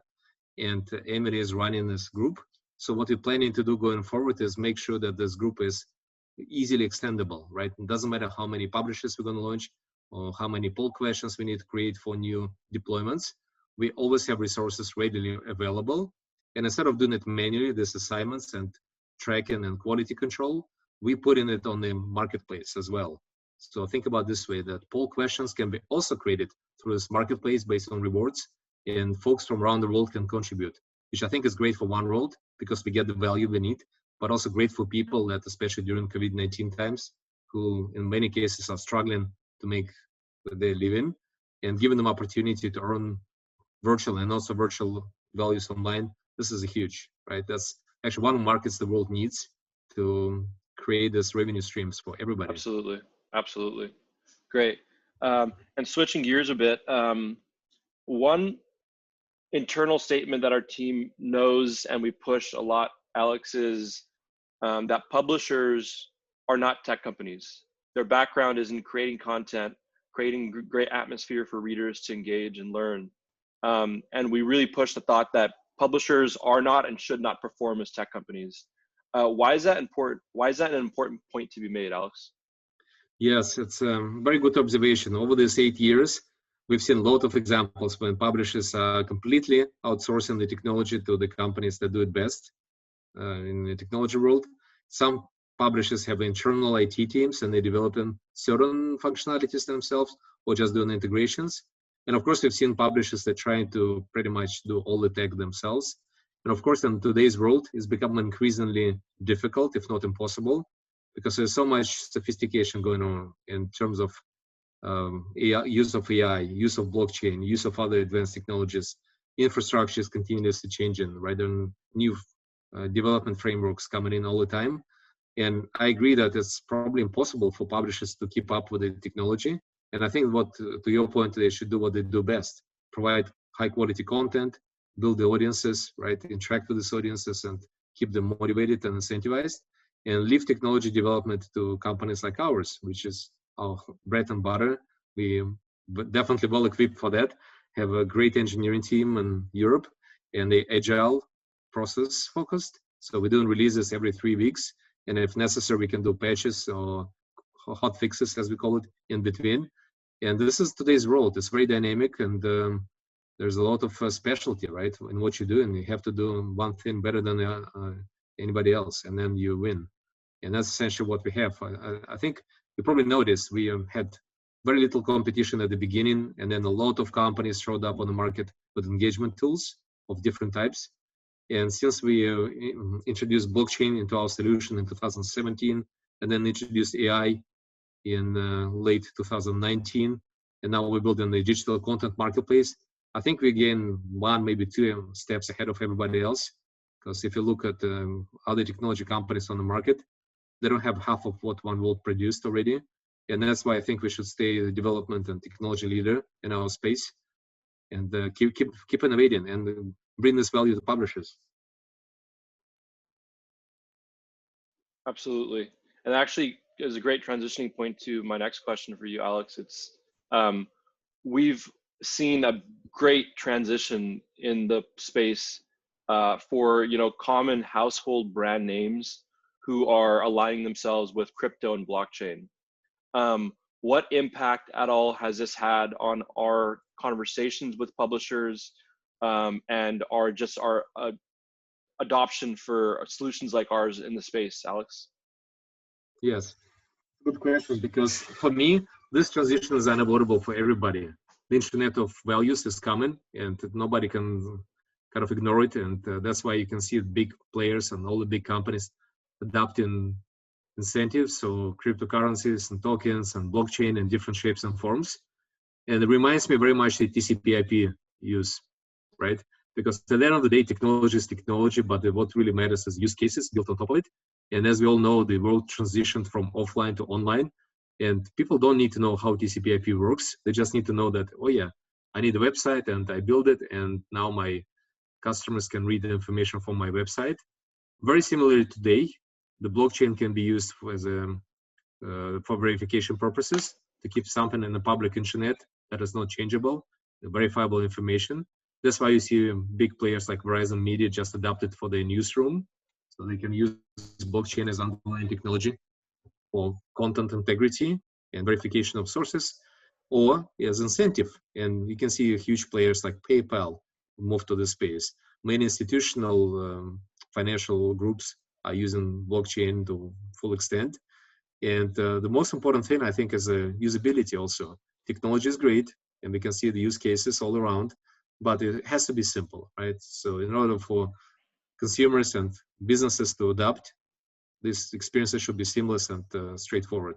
and Emily is running this group. So what we're planning to do going forward is make sure that this group is easily extendable, right? It doesn't matter how many publishers we're going to launch or how many poll questions we need to create for new deployments. We always have resources readily available. And instead of doing it manually, these assignments and tracking and quality control, we put in it on the marketplace as well. So think about this way, that poll questions can be also created through this marketplace based on rewards, and folks from around the world can contribute. which I think is great for 1World because we get the value we need, but also great for people that, especially during COVID-19 times, who in many cases are struggling to make what they live in, and giving them opportunity to earn virtual and also virtual values online. This is a huge, right? That's actually one of the markets the world needs to create this revenue streams for everybody. Absolutely, absolutely, great. And switching gears a bit, one internal statement that our team knows and we push a lot, Alex, is that publishers are not tech companies. Their background is in creating content, creating great atmosphere for readers to engage and learn. And we really push the thought that publishers are not and should not perform as tech companies. Why is that important? Why is that an important point to be made, Alex? Yes, it's a very good observation. Over these 8 years, we've seen a lot of examples when publishers are completely outsourcing the technology to the companies that do it best in the technology world. Some publishers have internal IT teams and they're developing certain functionalities themselves or just doing integrations. And of course, we've seen publishers that are trying to pretty much do all the tech themselves. And of course, in today's world, it's become increasingly difficult, if not impossible, because there's so much sophistication going on in terms of AI, use of blockchain, use of other advanced technologies. Infrastructure is continuously changing, right? And new development frameworks coming in all the time. And I agree that it's probably impossible for publishers to keep up with the technology. And I think what, to your point, they should do what they do best: provide high quality content, build the audiences, right? Interact with these audiences and keep them motivated and incentivized, and leave technology development to companies like ours, which is our bread and butter. We definitely well equipped for that, have a great engineering team in Europe, and the agile process focused. So we're doing releases every 3 weeks. And if necessary, we can do patches or hot fixes, as we call it, in between. And this is today's world. It's very dynamic, and there's a lot of specialty, right, in what you do. And you have to do one thing better than anybody else, and then you win. And that's essentially what we have. I think you probably noticed we had very little competition at the beginning, and then a lot of companies showed up on the market with engagement tools of different types. And since we introduced blockchain into our solution in 2017, and then introduced AI in late 2019, and now we're building the digital content marketplace, I think we gain 1, maybe 2 steps ahead of everybody else. Because if you look at other technology companies on the market, they don't have half of what 1World produced already. And that's why I think we should stay the development and technology leader in our space, and keep innovating and bring this value to publishers. Absolutely. And actually is a great transitioning point to my next question for you, Alex. It's we've seen a great transition in the space for common household brand names who are aligning themselves with crypto and blockchain. What impact at all has this had on our conversations with publishers and our adoption for solutions like ours in the space, Alex? Yes, good question, because for me, this transition is unavoidable for everybody. The Internet of Values is coming, and nobody can kind of ignore it. And that's why you can see big players and all the big companies adopting incentives, so cryptocurrencies and tokens and blockchain in different shapes and forms. And it reminds me very much the TCP/IP use, right? Because at the end of the day, technology is technology, but what really matters is use cases built on top of it. And as we all know, the world transitioned from offline to online, and people don't need to know how TCP/IP works. They just need to know that, oh yeah, I need a website and I build it, and now my customers can read the information from my website. Very similarly today, the blockchain can be used for verification purposes, to keep something in the public internet that is not changeable, verifiable information. That's why you see big players like Verizon Media just adopted for their newsroom, so they can use blockchain as underlying technology for content integrity and verification of sources, or as incentive. And you can see huge players like PayPal move to this space. Many institutional financial groups are using blockchain to full extent. And the most important thing, I think, is usability also. Technology is great, and we can see the use cases all around, but it has to be simple, right? So in order for consumers and businesses to adopt, these experiences should be seamless and straightforward.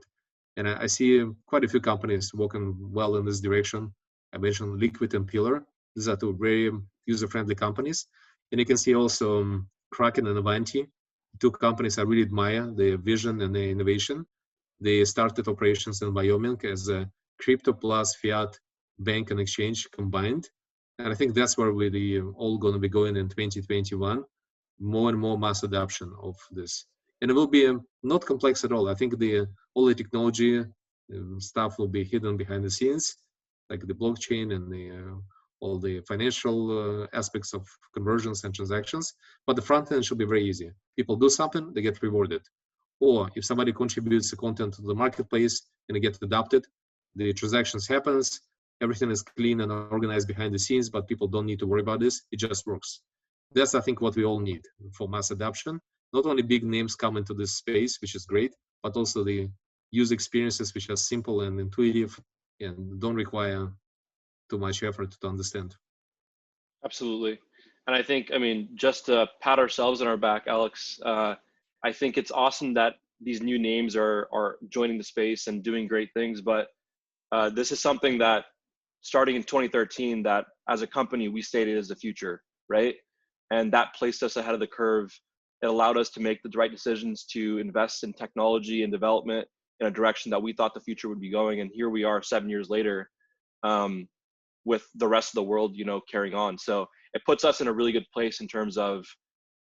And I see quite a few companies working well in this direction. I mentioned Liquid and Pillar. These are two very user-friendly companies. And you can see also Kraken and Avanti. Two companies I really admire, their vision and their innovation. They started operations in Wyoming as a crypto plus fiat bank and exchange combined. And I think that's where we're all going to be going in 2021. More and more mass adoption of this. And it will be not complex at all. I think all the technology stuff will be hidden behind the scenes, like the blockchain and all the financial aspects of conversions and transactions. But the front end should be very easy. People do something, they get rewarded. Or if somebody contributes the content to the marketplace and it gets adopted, the transactions happens, everything is clean and organized behind the scenes, but people don't need to worry about this. It just works. That's, I think, what we all need for mass adoption. Not only big names come into this space, which is great, but also the user experiences which are simple and intuitive and don't require too much effort to understand. Absolutely. And I think, I mean, just to pat ourselves on our back, Alex, I think it's awesome that these new names are joining the space and doing great things. But this is something that starting in 2013, that as a company, we stated as the future, right? And that placed us ahead of the curve. It allowed us to make the right decisions to invest in technology and development in a direction that we thought the future would be going. And here we are 7 years later, with the rest of the world, carrying on. So it puts us in a really good place in terms of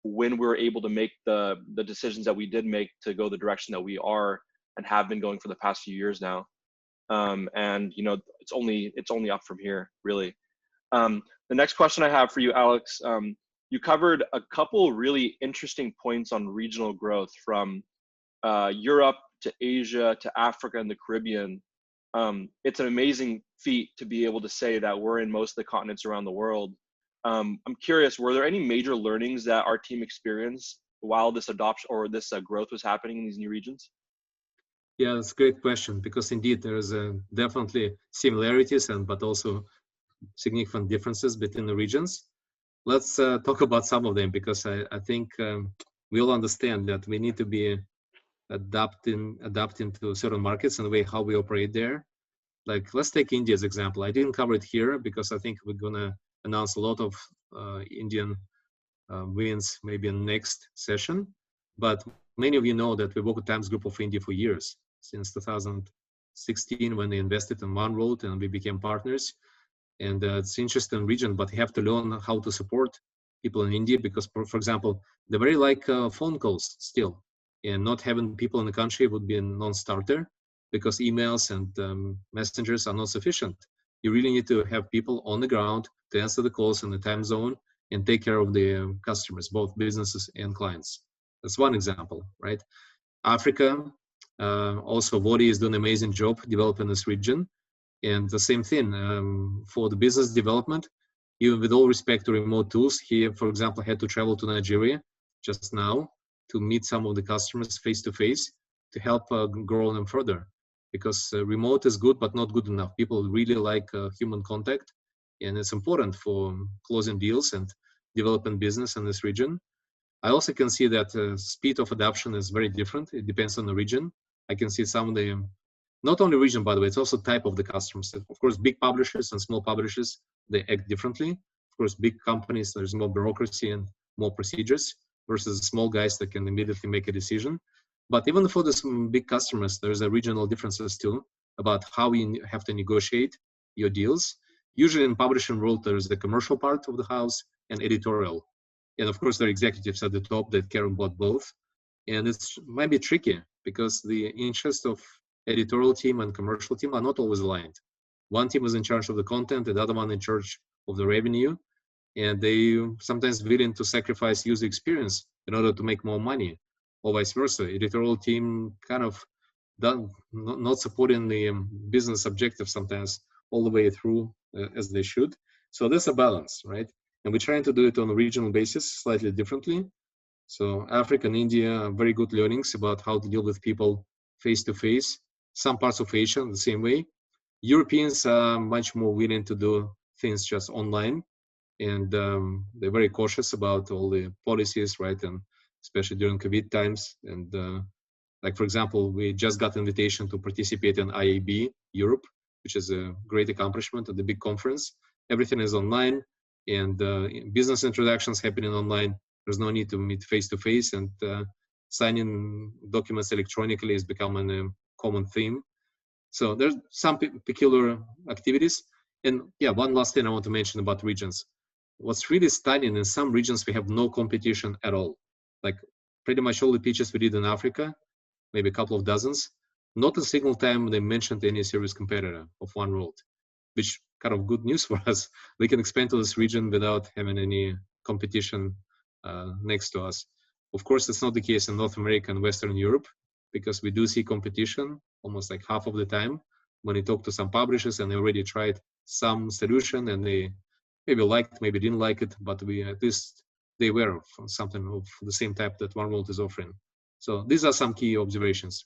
when we're able to make the decisions that we did make to go the direction that we are and have been going for the past few years now. And it's only up from here, really. The next question I have for you, Alex, you covered a couple really interesting points on regional growth from Europe to Asia to Africa and the Caribbean. It's an amazing feat to be able to say that we're in most of the continents around the world. I'm curious, were there any major learnings that our team experienced while this adoption or this growth was happening in these new regions? Yeah, that's a great question, because indeed there's definitely similarities but also significant differences between the regions. Let's talk about some of them, because I think we all understand that we need to be adapting to certain markets and the way how we operate there. Like, let's take India as example. I didn't cover it here because I think we're gonna announce a lot of Indian wins maybe in next session. But many of you know that we work with Times Group of India for years, since 2016 when they invested in 1World and we became partners. And it's an interesting region, but you have to learn how to support people in India because, for example, they very like phone calls still, and not having people in the country would be a non-starter because emails and messengers are not sufficient. You really need to have people on the ground to answer the calls in the time zone and take care of the customers, both businesses and clients. That's one example, right? Africa, also Vodi is doing an amazing job developing this region. And the same thing for the business development, even with all respect to remote tools, he, for example, had to travel to Nigeria just now to meet some of the customers face to face to help grow them further. Because remote is good, but not good enough. People really like human contact, and it's important for closing deals and developing business in this region. I also can see that speed of adoption is very different. It depends on the region. I can see some of the, not only region, by the way, it's also type of the customers. Of course, big publishers and small publishers, they act differently. Of course, big companies, there's more bureaucracy and more procedures versus small guys that can immediately make a decision. But even for the big customers, there's a regional differences too about how you have to negotiate your deals. Usually in publishing world, there's the commercial part of the house and editorial. And of course, there are executives at the top that care about both. And it's might be tricky because the interests of editorial team and commercial team are not always aligned. One team is in charge of the content, the other one in charge of the revenue. And they sometimes willing to sacrifice user experience in order to make more money, or vice versa. Editorial team kind of not supporting the business objectives sometimes all the way through as they should. So there's a balance, right? And we're trying to do it on a regional basis slightly differently. So Africa and India are very good learnings about how to deal with people face to face. Some parts of Asia the same way. Europeans are much more willing to do things just online. and they're very cautious about all the policies, right? And especially during COVID times. And like, for example, we just got an invitation to participate in IAB Europe, which is a great accomplishment at the big conference. Everything is online, and business introductions happening online. There's no need to meet face to face, and signing documents electronically is becoming a common theme. So there's some peculiar activities. And yeah, one last thing I want to mention about regions. What's really stunning, in some regions we have no competition at all. Like pretty much all the pitches we did in Africa, maybe a couple of dozens, not a single time they mentioned any serious competitor of 1World, which kind of good news for us. We can expand to this region without having any competition next to us. Of course, it's not the case in North America and Western Europe, because we do see competition almost like half of the time when you talk to some publishers and they already tried some solution and they maybe liked, maybe didn't like it, but we at least they were of something of the same type that 1World is offering. So these are some key observations.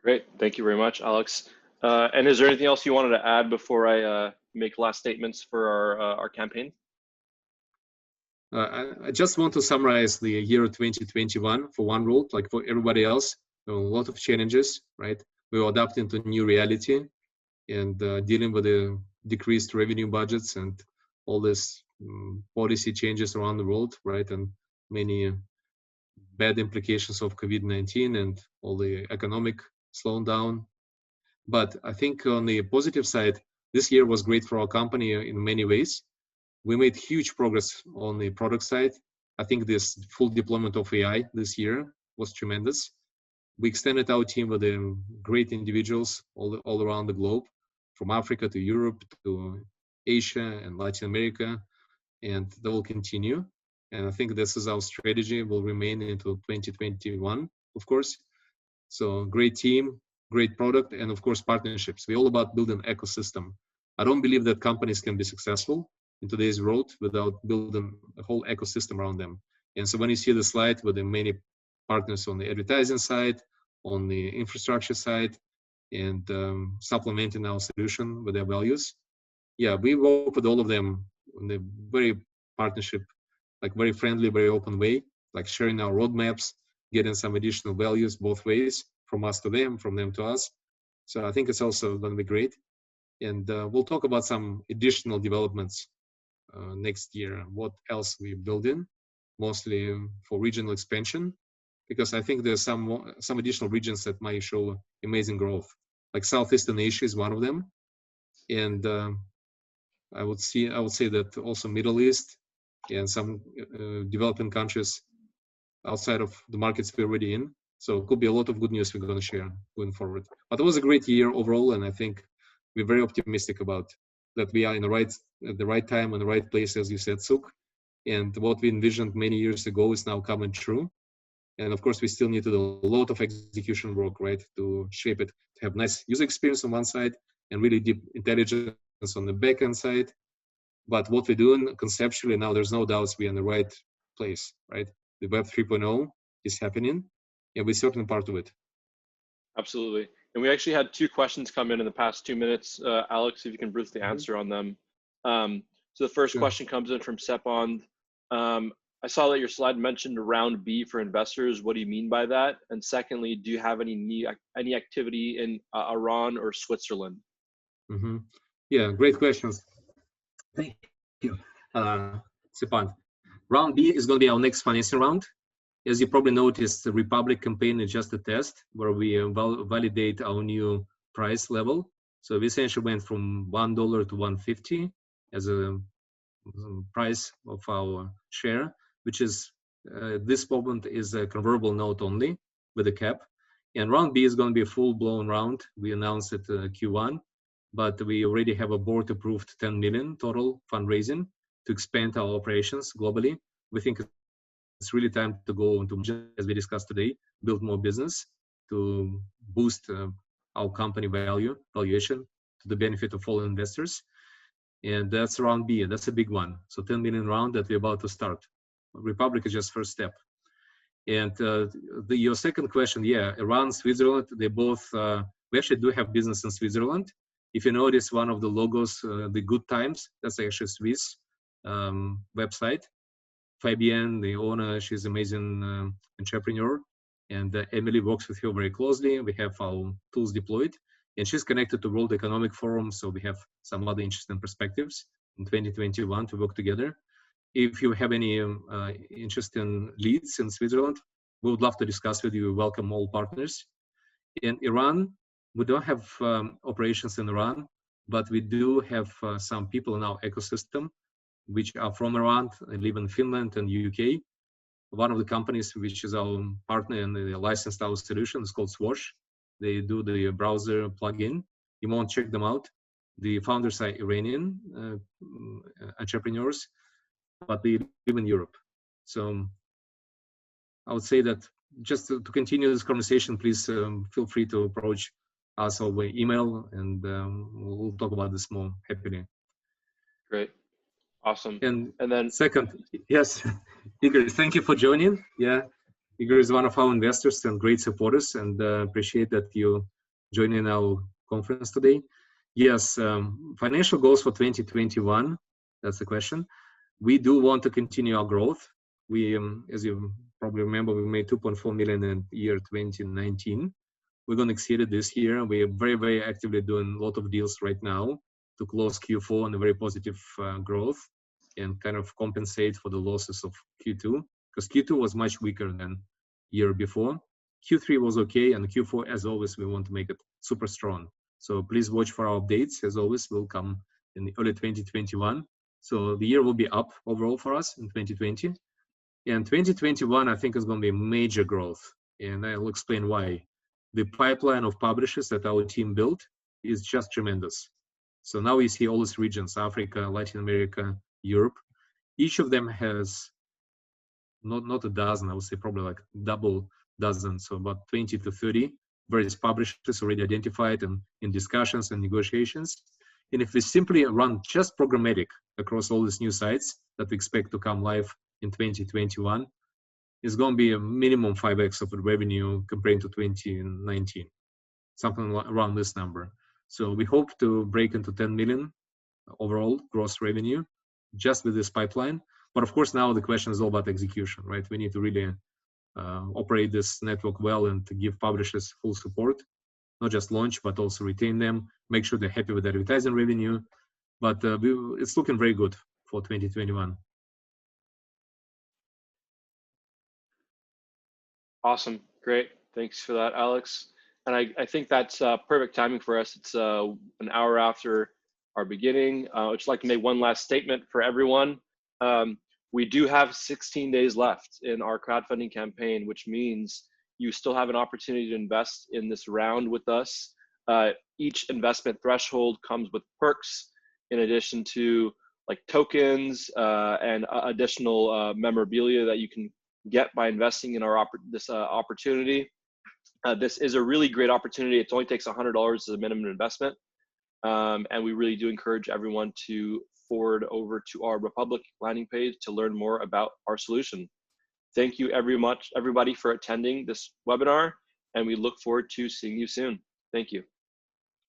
Great, thank you very much, Alex. And is there anything else you wanted to add before I make last statements for our campaign? I just want to summarize the year 2021 for 1World, like for everybody else. A lot of challenges, right? We were adapting to new reality and dealing with the decreased revenue budgets and all this policy changes around the world, right? And many bad implications of COVID-19 and all the economic slowing down. But I think on the positive side, this year was great for our company in many ways. We made huge progress on the product side. I think this full deployment of AI this year was tremendous. We extended our team with great individuals all around the globe, from Africa to Europe to Asia and Latin America, and that will continue. And I think this is our strategy, will remain into 2021, of course. So great team, great product, and of course partnerships. We're all about building an ecosystem. I don't believe that companies can be successful in today's world without building a whole ecosystem around them. And so when you see the slide with the many partners on the advertising side, on the infrastructure side, and supplementing our solution with their values, yeah, we work with all of them in a very partnership, like very friendly, very open way, like sharing our roadmaps, getting some additional values both ways, from us to them, from them to us. So I think it's also going to be great. And we'll talk about some additional developments next year, what else we build in, mostly for regional expansion, because I think there's some additional regions that might show amazing growth. Like Southeastern Asia is one of them, and I would say that also Middle East and some developing countries outside of the markets we're already in. So it could be a lot of good news we're going to share going forward. But it was a great year overall, and I think we're very optimistic about that we are in at the right time, in the right place, as you said, Suk. And what we envisioned many years ago is now coming true. And of course, we still need to do a lot of execution work, right, to shape it, to have nice user experience on one side and really deep intelligence on the backend side. But what we're doing conceptually now, there's no doubts we're in the right place, right? The Web 3.0 is happening, and we're certainly part of it. Absolutely. And we actually had 2 questions come in the past 2 minutes. Alex, if you can briefly answer on them. So the first question comes in from Sepond. I saw that your slide mentioned round B for investors. What do you mean by that? And secondly, do you have any activity in Iran or Switzerland? Yeah, great questions. Thank you, Sepond. Round B is going to be our next financing round. As you probably noticed, the Republic campaign is just a test where we validate our new price level. So we essentially went from $1 to $1.50 as a price of our share, which is this moment is a convertible note only with a cap. And round B is going to be a full-blown round. We announced it Q1, but we already have a board-approved 10 million total fundraising to expand our operations globally. We think it's really time to go into, as we discussed today, build more business to boost our company valuation to the benefit of all investors. And that's round B, and that's a big one. So 10 million round that we're about to start. Republic is just first step. And your second question, yeah, Iran, Switzerland, they both, we actually do have business in Switzerland. If you notice one of the logos, the Good Times, that's actually a Swiss website. Fabienne, the owner, she's an amazing entrepreneur, and Emily works with her very closely. We have our tools deployed, and she's connected to World Economic Forum, so we have some other interesting perspectives in 2021 to work together. If you have any interesting leads in Switzerland, we would love to discuss with you. We welcome all partners. In Iran, we don't have operations in Iran, but we do have some people in our ecosystem which are from Iran and live in Finland and UK. One of the companies which is our partner and they licensed our solution is called Swash. They do the browser plugin. You want to check them out. The founders are Iranian entrepreneurs, but they live in Europe. So I would say that just to continue this conversation, please feel free to approach us over email, and we'll talk about this more happily. Great. Awesome. And then second, yes, Igor, thank you for joining. Yeah, Igor is one of our investors and great supporters, and appreciate that you joining our conference today. Yes, financial goals for 2021, that's the question. We do want to continue our growth. We, as you probably remember, we made 2.4 million in year 2019. We're going to exceed it this year. We are very, very actively doing a lot of deals right now to close Q4 on a very positive growth and kind of compensate for the losses of Q2, because Q2 was much weaker than year before. Q3 was okay, and Q4, as always, we want to make it super strong. So please watch for our updates. As always, will come in the early 2021. So the year will be up overall for us in 2020. And 2021, I think, is going to be major growth, and I'll explain why. The pipeline of publishers that our team built is just tremendous. So now we see all these regions, Africa, Latin America, Europe. Each of them has not a dozen, I would say probably like double dozen, so about 20 to 30 various publishers already identified and in discussions and negotiations. And if we simply run just programmatic across all these new sites that we expect to come live in 2021, it's going to be a minimum 5x of the revenue compared to 2019, something around this number. So we hope to break into 10 million overall gross revenue just with this pipeline. But of course, now the question is all about execution, right? We need to really operate this network well and to give publishers full support, not just launch, but also retain them, make sure they're happy with the advertising revenue. But it's looking very good for 2021. Awesome. Great. Thanks for that, Alex. And I think that's perfect timing for us. It's an hour after our beginning. I'd just like to make one last statement for everyone. We do have 16 days left in our crowdfunding campaign, which means you still have an opportunity to invest in this round with us. Each investment threshold comes with perks in addition to like tokens and additional memorabilia that you can get by investing in our this opportunity. This is a really great opportunity. It only takes $100 as a minimum investment. And we really do encourage everyone to forward over to our Republic landing page to learn more about our solution. Thank you everybody for attending this webinar, and we look forward to seeing you soon. Thank you.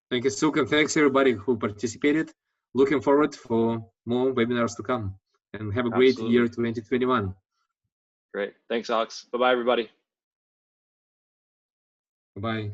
Thank you, Sukhmen. Thanks everybody who participated. Looking forward for more webinars to come, and have a great year 2021. Great. Thanks, Alex. Bye-bye, everybody. Bye-bye.